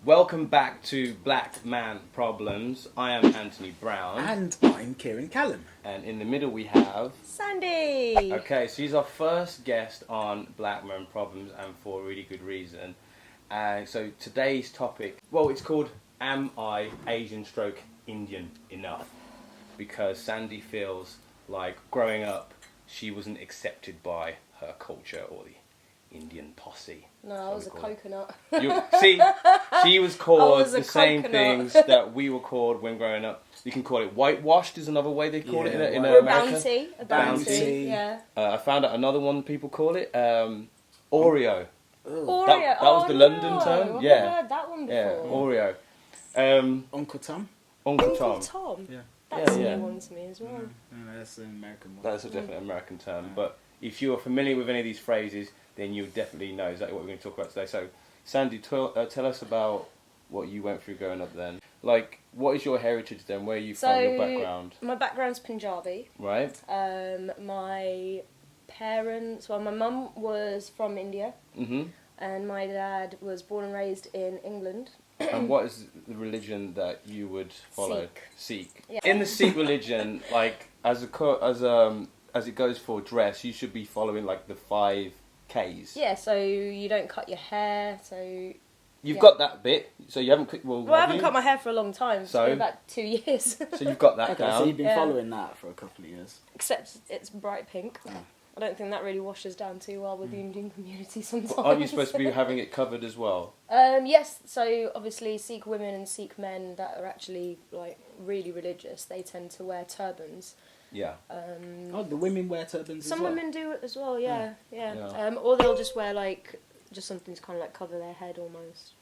Welcome back to Black Man Problems. I am Anthony Brown. And I'm Ciaran Callum. And in the middle we have... Sandy! Okay, she's our first guest on Black Man Problems, and for a really good reason. So today's topic, well, it's called Am I Asian stroke Indian Enough? Because Sandy feels like growing up she wasn't accepted by her culture or the Indian posse. No, I was a coconut. See, she was called the same coconut. things that we were called when growing up. You can call it whitewashed is another way they call it in Or America. a bounty, yeah. I found out another one people call it, Oreo. Oreo. That was the London term. I've Yeah. never heard that one before. Yeah, Oreo. Uncle Tom? Uncle Uncle Tom. Tom? Yeah. That's Yeah. a new one to me as well. No, that's an American one. That's a definite American term. But if you're familiar with any of these phrases, then you definitely know exactly what we're going to talk about today. So, Sandy, tell us about what you went through growing up then. Like, what is your heritage then? Where are you from, your background? My background's Punjabi. Right. My parents, well, my mum was from India. Mm-hmm. And my dad was born and raised in England. And what is the religion that you would follow? Sikh. Yeah. In the Sikh religion, like, as it goes for dress, you should be following, like, the 5 Ks. Yeah, so you don't cut your hair, so... You've got that bit, so you haven't... Well, I haven't cut my hair for a long time, it's been about 2 years. So you've got that down. So you've been following that for a couple of years. Except it's bright pink. Yeah. I don't think that really washes down too well with the Indian community sometimes. Well, aren't you supposed to be having it covered as well? Yes, so obviously Sikh women and Sikh men that are actually, like, really religious, they tend to wear turbans. Yeah. The women wear turbans Some as well? women do it as well, yeah. Yeah. Or they'll just wear, like, just something to kind of, like, cover their head almost.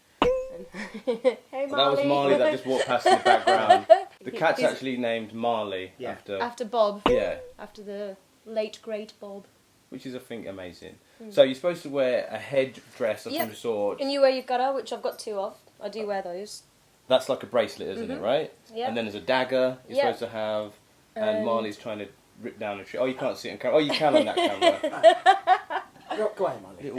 Hey, Marley. That was Marley that just walked past in the background. The cat's actually named Marley after Bob. Yeah. After the late, great Bob. Which is, I think, amazing. So you're supposed to wear a head dress of some sort. And you wear your gutta, which I've got 2 of. I do wear those. That's like a bracelet, isn't it, right? Yeah. And then there's a dagger you're supposed to have. And Marley's trying to rip down a tree. Oh, you can't see it on camera. Oh, you can on that camera. Go ahead, Molly.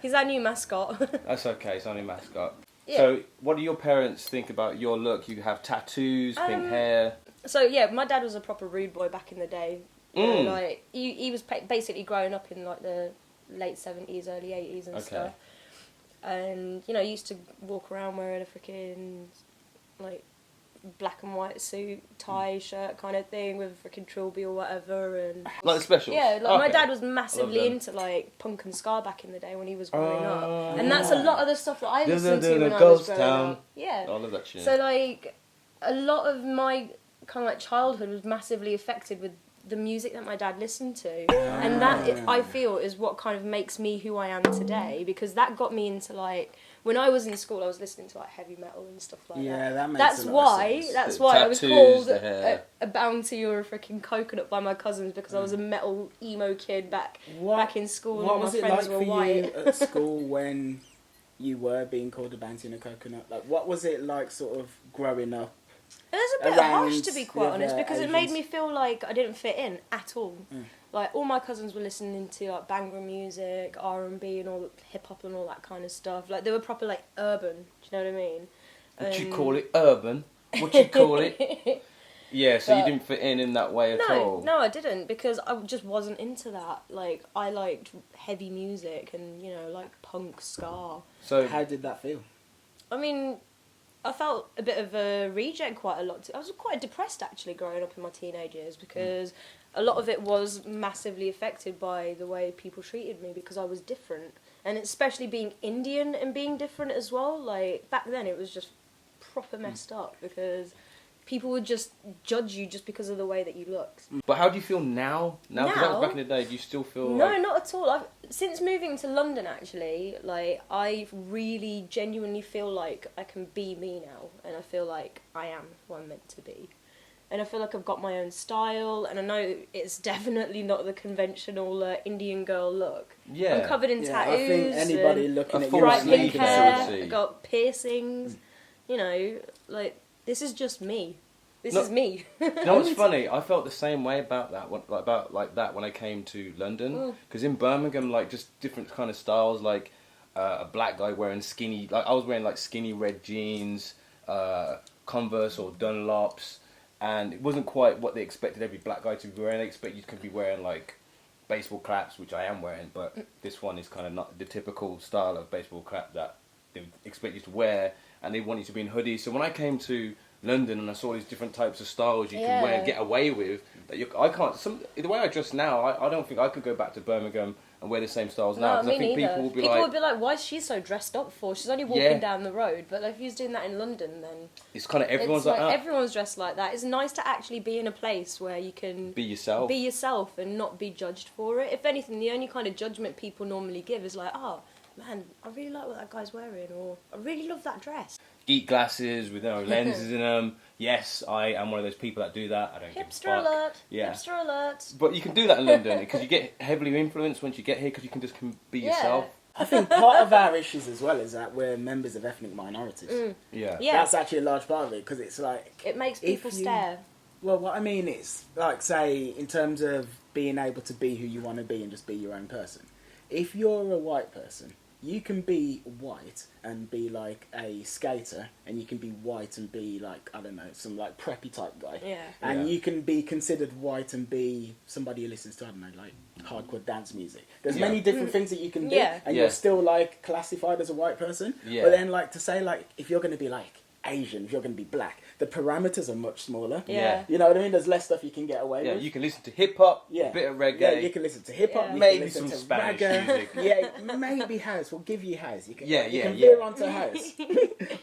He's our new mascot. That's okay, it's only a mascot. Yeah. So, what do your parents think about your look? You have tattoos, pink hair. So, yeah, my dad was a proper rude boy back in the day. You know, like, he was basically growing up in, like, the late 70s, early 80s and stuff. And, you know, he used to walk around wearing a freaking, like, black and white suit, tie, shirt kind of thing with a freaking trilby or whatever. And Like the specials? Yeah, like my dad was massively into, like, punk and ska back in the day when he was growing up. And that's a lot of the stuff that I listened to when I was growing up. Yeah. I love that shit. So, like, a lot of my kind of, like, childhood was massively affected with the music that my dad listened to. And that, I feel, is what kind of makes me who I am today, because that got me into, like, when I was in school, I was listening to, like, heavy metal and stuff like that. Yeah, that makes That's a lot of why. sense. That's The why I was tattoos, called the hair. a bounty or a freaking coconut by my cousins, because I was a metal emo kid back in school. What and was my it friends like were for white. you at school when you were being called a bounty and a coconut? Like, what was it like, sort of growing up? It was a bit harsh, to be quite honest, because it made Asians? me feel like I didn't fit in at all. Like, all my cousins were listening to, like, Bhangra music, R&B and all hip-hop and all that kind of stuff. Like, they were proper, like, urban, do you know what I mean? Would you call it urban? Would you call it? Yeah, so you didn't fit in that way at all? No, I didn't, because I just wasn't into that. Like, I liked heavy music and, you know, like, punk, ska. So How did that feel? I mean, I felt a bit of a reject quite a lot. I was quite depressed, actually, growing up in my teenage years, because a lot of it was massively affected by the way people treated me, because I was different. And especially being Indian and being different as well. Like, back then it was just proper messed up, because people would just judge you just because of the way that you looked. But how do you feel now? Because that was back in the day. Do you still feel No, like... not at all. Since moving to London, actually, like, I really genuinely feel like I can be me now, and I feel like I am who I'm meant to be. And I feel like I've got my own style, and I know it's definitely not the conventional Indian girl look. Yeah. I'm covered in tattoos. I think anybody looking at you bright right pink now hair. can see. I got piercings. You know, like, this is just me. This is me. You know what's funny? I felt the same way about that when I came to London. Because in Birmingham, like, just different kind of styles, like, a black guy wearing skinny, like I was wearing like skinny red jeans, Converse or Dunlops, and it wasn't quite what they expected every black guy to be wearing. They expect you to be wearing like baseball caps, which I am wearing, but this one is kind of not the typical style of baseball cap that they expect you to wear, and they want you to be in hoodies. So when I came to London and I saw these different types of styles you can wear and get away with, that I can't. The way I dress now, I don't think I could go back to Birmingham and wear the same styles now, because I think people will be like, why is she so dressed up for? She's only walking down the road. But like, if he's doing that in London, then it's kind of everyone's like that. Everyone's dressed like that. It's nice to actually be in a place where you can be yourself and not be judged for it. If anything, the only kind of judgment people normally give is like, oh man, I really like what that guy's wearing, or I really love that dress. Geek glasses with no lenses in them. Yes, I am one of those people that do that. I don't Hipster give a fuck. alert. Yeah. Hipster alert. But you can do that in London because you get heavily influenced once you get here, because you can just be yourself. I think part of our issues as well is that we're members of ethnic minorities. Yeah. That's actually a large part of it, because it's like... It makes people stare. Well, what I mean is, like, say, in terms of being able to be who you want to be and just be your own person. If you're a white person, you can be white and be like a skater, and you can be white and be like, I don't know, some like preppy type guy. Yeah. And you can be considered white and be somebody who listens to, I don't know, like hardcore dance music. There's many different things that you can do, and you're still like classified as a white person. Yeah. But then like to say like, if you're going to be like Asian, if you're going to be black, the parameters are much smaller. Yeah. You know what I mean? There's less stuff you can get away with. Yeah, you can listen to hip hop, a bit of reggae. Yeah, you can listen to hip hop, maybe some Spanish music. Yeah, maybe house. We'll give you house. You can, you can veer onto house.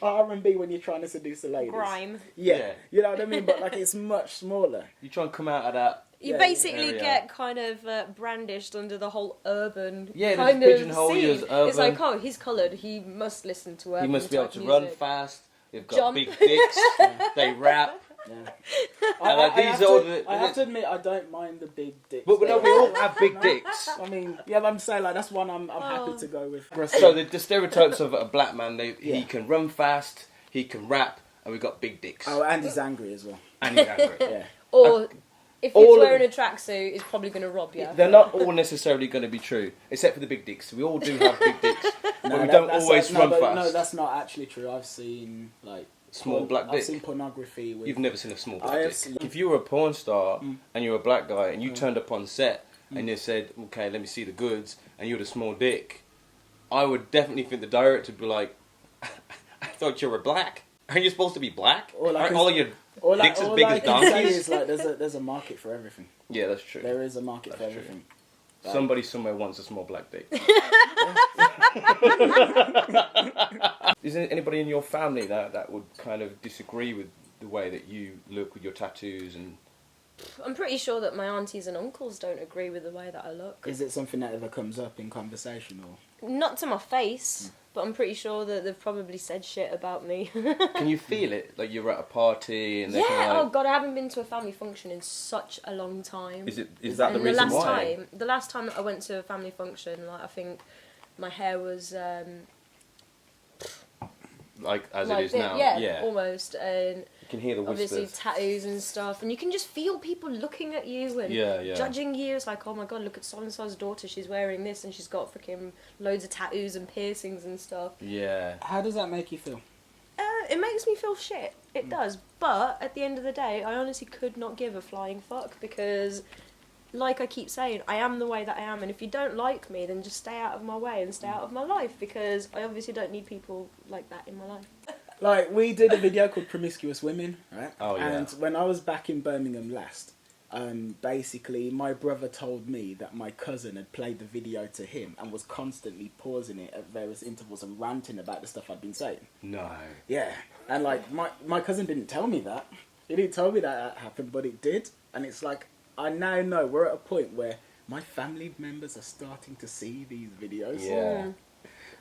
R&B when you're trying to seduce the ladies. Grime. Yeah, you know what I mean? But like, it's much smaller. You try and come out of that. You basically get kind of brandished under the whole urban they kind of pigeonhole scene. you as urban. It's like, oh, he's coloured, he must listen to urban. He must be able to music. run fast. They've got Jump. big dicks. They rap. Yeah. I have to admit, I don't mind the big dicks. But no, we all have big dicks. I mean, I'm saying like that's one I'm happy to go with. So the stereotypes of a black man, he can run fast, he can rap, and we've got big dicks. Oh, and he's angry as well. And he's angry. Yeah. Or if he's wearing a tracksuit, he's probably going to rob you. They're not all necessarily going to be true, except for the big dicks. We all do have big dicks, but we don't always run fast. No, that's not actually true. I've seen like small black dick. I've seen pornography with... You've never seen a small black dick. If you were a porn star and you were a black guy and you turned up on set and you said, okay, let me see the goods, and you had a small dick, I would definitely think the director would be like, I thought you were black. Aren't you supposed to be black? Aren't all your dicks as big as donkeys? Is like there's a market for everything. Yeah, that's true. There is a market for everything. Somebody somewhere wants a small black dick. Is there anybody in your family that would kind of disagree with the way that you look with your tattoos? And I'm pretty sure that my aunties and uncles don't agree with the way that I look. Is it something that ever comes up in conversation, or not to my face? But I'm pretty sure that they've probably said shit about me. Can you feel it? Like you're at a party and they're kind of like... Oh god, I haven't been to a family function in such a long time. Is that the reason why? The last time that I went to a family function, like I think my hair was like as it is now. Yeah, almost. And you can hear the whispers. Obviously tattoos and stuff, and you can just feel people looking at you and judging you. It's like, oh my god, look at so-and-so's daughter, she's wearing this and she's got freaking loads of tattoos and piercings and stuff. Yeah. How does that make you feel? It makes me feel shit. It does. But at the end of the day, I honestly could not give a flying fuck, because like I keep saying, I am the way that I am, and if you don't like me, then just stay out of my way and stay out of my life, because I obviously don't need people like that in my life. Like, we did a video called Promiscuous Women, right? Oh, yeah. And when I was back in Birmingham last, basically my brother told me that my cousin had played the video to him and was constantly pausing it at various intervals and ranting about the stuff I'd been saying. No. Yeah. And like, my cousin didn't tell me that. He didn't tell me that happened, but it did. And it's like, I now know we're at a point where my family members are starting to see these videos. Yeah.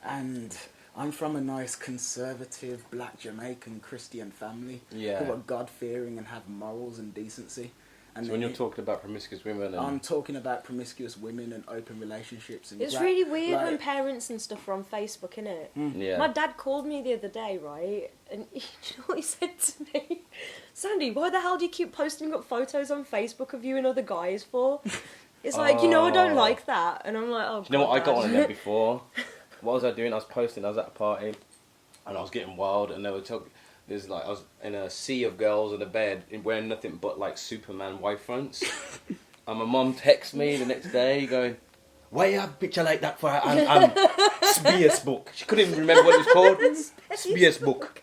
And I'm from a nice conservative black Jamaican Christian family who are God-fearing and have morals and decency. And so when you're talking about promiscuous women... I'm talking about promiscuous women and open relationships. And it's really weird when parents and stuff are on Facebook, innit? Yeah. My dad called me the other day, right? And you know what he said to me? Sandy, why the hell do you keep posting up photos on Facebook of you and other guys for? It's like, I don't like that. And I'm like, oh, you know what? I got on there before. what was I doing? I was posting. I was at a party, and I was getting wild, and they were talking. There's like I was in a sea of girls in a bed wearing nothing but like Superman white fronts. And my mum texts me the next day going, "Why you have a picture like that for Spears book?" She couldn't even remember what it was called. Spears book.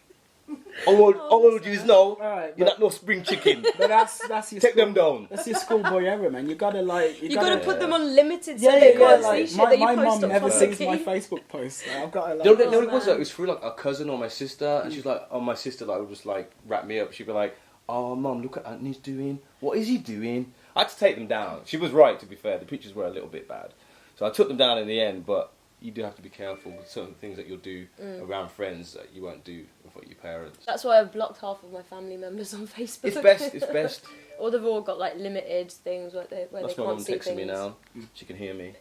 How old you is now? Alright, You're not no spring chicken. But that's your Take them down. That's your schoolboy era, man. You gotta like. You gotta put them on limited so Yeah, they yeah, can't like, see shit that you my post mum up never sees publicly. my Facebook posts. Like, I've got to like. You know what it was? man. It was through like a cousin or my sister, and she's like, "Oh, my sister like would just like wrap me up." She'd be like, "Oh, mum, look what Anthony's doing. What is he doing?" I had to take them down. She was right, to be fair. The pictures were a little bit bad, so I took them down in the end. But you do have to be careful with certain things that you'll do around friends that you won't do with your parents. That's why I've blocked half of my family members on Facebook. It's best. It's best. Or they've all got like limited things where That's they my can't mum see texting things. me now. She can hear me.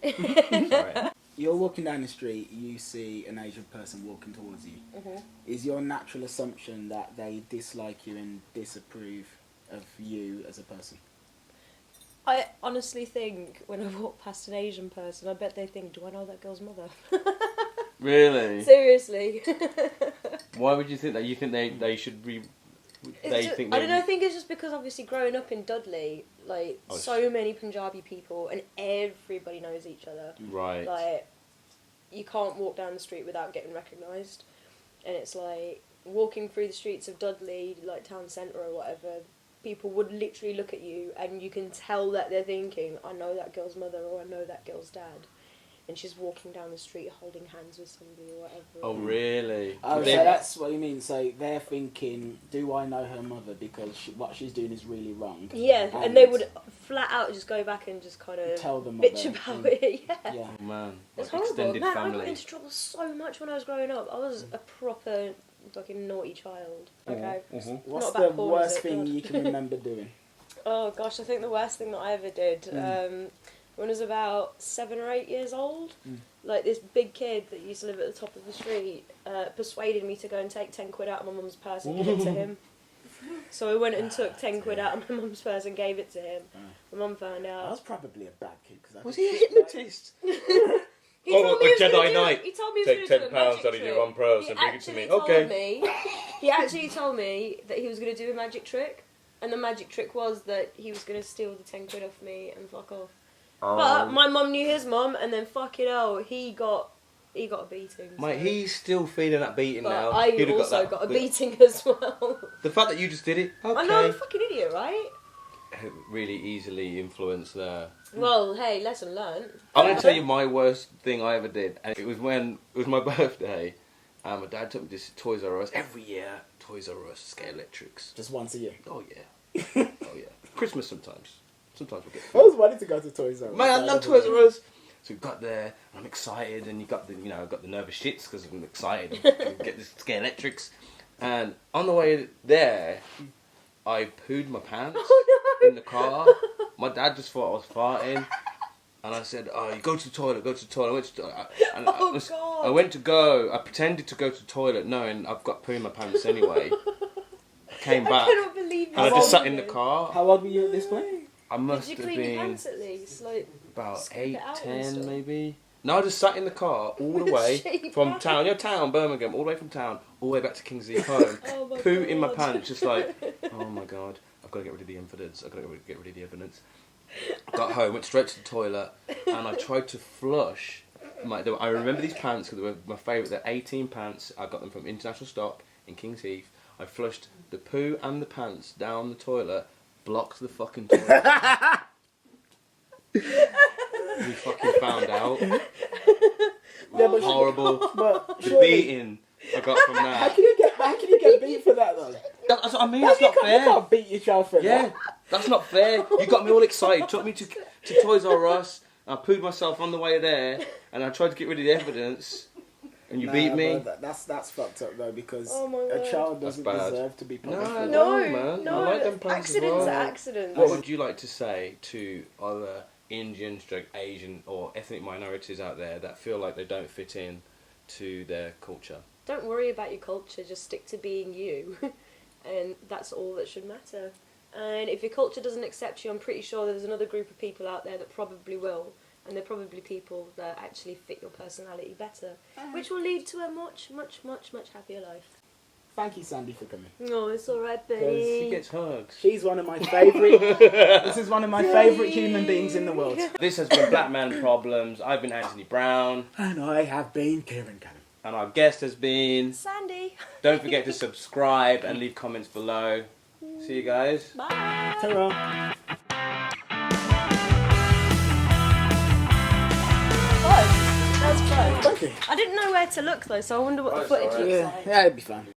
Sorry. You're walking down the street, you see an Asian person walking towards you. Mhm. Is your natural assumption that they dislike you and disapprove of you as a person? I honestly think when I walk past an Asian person, I bet they think, "Do I know that girl's mother?" Really? Seriously. Why would you think that? You think they should be? They think I don't know. I think it's just because obviously growing up in Dudley, like Oh, so many Punjabi people and everybody knows each other. Right. Like you can't walk down the street without getting recognised, and it's like walking through the streets of Dudley, like town centre or whatever. People would literally look at you, and you can tell that they're thinking, "I know that girl's mother," or "I know that girl's dad," and she's walking down the street holding hands with somebody or whatever. Oh, really? Oh, They- so that's what you mean. So they're thinking, do I know her mother? Because what she's doing is really wrong. Yeah, and they would flat out just go back and just kind of tell them bitch what about they're- it. Yeah. Yeah. Oh man, It's like horrible. extended Man, I got family. into trouble so much when I was growing up. I was a proper fucking naughty child. Okay. What's Not the about porn, worst is it? thing God. you can remember doing? Oh gosh, I think the worst thing that I ever did when I was about 7 or 8 years old. Like this big kid that used to live at the top of the street persuaded me to go and take 10 quid out of my mum's purse and give it to him. So I went and took 10 quid out of my mum's purse and gave it to him. My mum found I out. was probably a bad kid because Was he a hypnotist? He told me he was Jedi gonna do- Knight. He told me he was Take gonna do a £10 magic out of your trick. mum purse He and bring it to me. actually told Okay. me- He actually told me that he was going to do a magic trick, and the magic trick was that he was going to steal the 10 quid off me and fuck off. But my mum knew his mum, and then fucking hell, he got a beating. Mate, so- he's still feeling that beating But now. I He'd have also that. got a beating as well. The fact that you just did it, okay. I know, I'm a fucking idiot, right? Really easily influenced there. Well, hey, lesson learned. I'm going to tell you my worst thing I ever did. And it was when it was my birthday, and my dad took me to Toys R Us. Every year, Toys R Us, Scare Electrics. just once a year. Oh, yeah. Oh, yeah. Christmas sometimes. Sometimes we'll get I was wanting to go to Toys R Us. Man, I love Toys R Us. So we got there, and I'm excited, and got the nervous shits because I'm excited to get this Scare Electrics. And on the way there, I pooed my pants in the car. My dad just thought I was farting. And I said, "Oh, you go to the toilet, go to the toilet." I went to God. I went to go. I pretended to go to the toilet, knowing I've got poo in my pants anyway. I came I back, cannot believe and I you just told sat in the me. car. How old were you at this point? I must Did you have clean your been pants at least? Like, about scoop it 8, out and 10 stuff? maybe. No, I just sat in the car all the way Shit, from man. town, town, Birmingham, all the way from town, all the way back to Kingsley home. Oh my Poo in my God. pants, just like, oh my God, I've got to get rid of the evidence. I've got to get rid of the evidence. Got home, went straight to the toilet, and I tried to flush. I remember these pants because they were my favourite. They're 18 pants. I got them from International Stock in King's Heath. I flushed the poo and the pants down the toilet, blocked the fucking toilet. We fucking found out. Yeah, but Horrible. But The surely- beating I got from How that. can you get beat for that though? That's what I mean. That's not You fair. can't beat your child for Yeah, that. that's not fair. You got me all excited. Took me to Toys R Us. I pooed myself on the way there, and I tried to get rid of the evidence, and you Nah, beat me. bro, that's fucked up though because Oh my a God. child doesn't bad. deserve to be punished. No, for that. No, man. no, I like them pants as accidents well. are accidents. What would you like to say to other Indian, Asian, or ethnic minorities out there that feel like they don't fit in to their culture? Don't worry about your culture, just stick to being you. And that's all that should matter. And if your culture doesn't accept you, I'm pretty sure there's another group of people out there that probably will. and they're probably people that actually fit your personality better, which will lead to a much, much, much, much happier life. Thank you, Sandy, for coming. Oh, it's alright, She baby. gets hugs. She's one of my favourite. This is one of my favourite human beings in the world. This has been Black Man Problems. I've been Anthony Brown. And I have been Ciaran Callum. And our guest has been... Sandy. Don't forget to subscribe and leave comments below. See you guys. Bye. Ta-ra. Fun. That was fun. Thank you. I didn't know where to look though, so I wonder what the Oh, it's footage alright. looks Yeah, like. yeah, it'd be fun.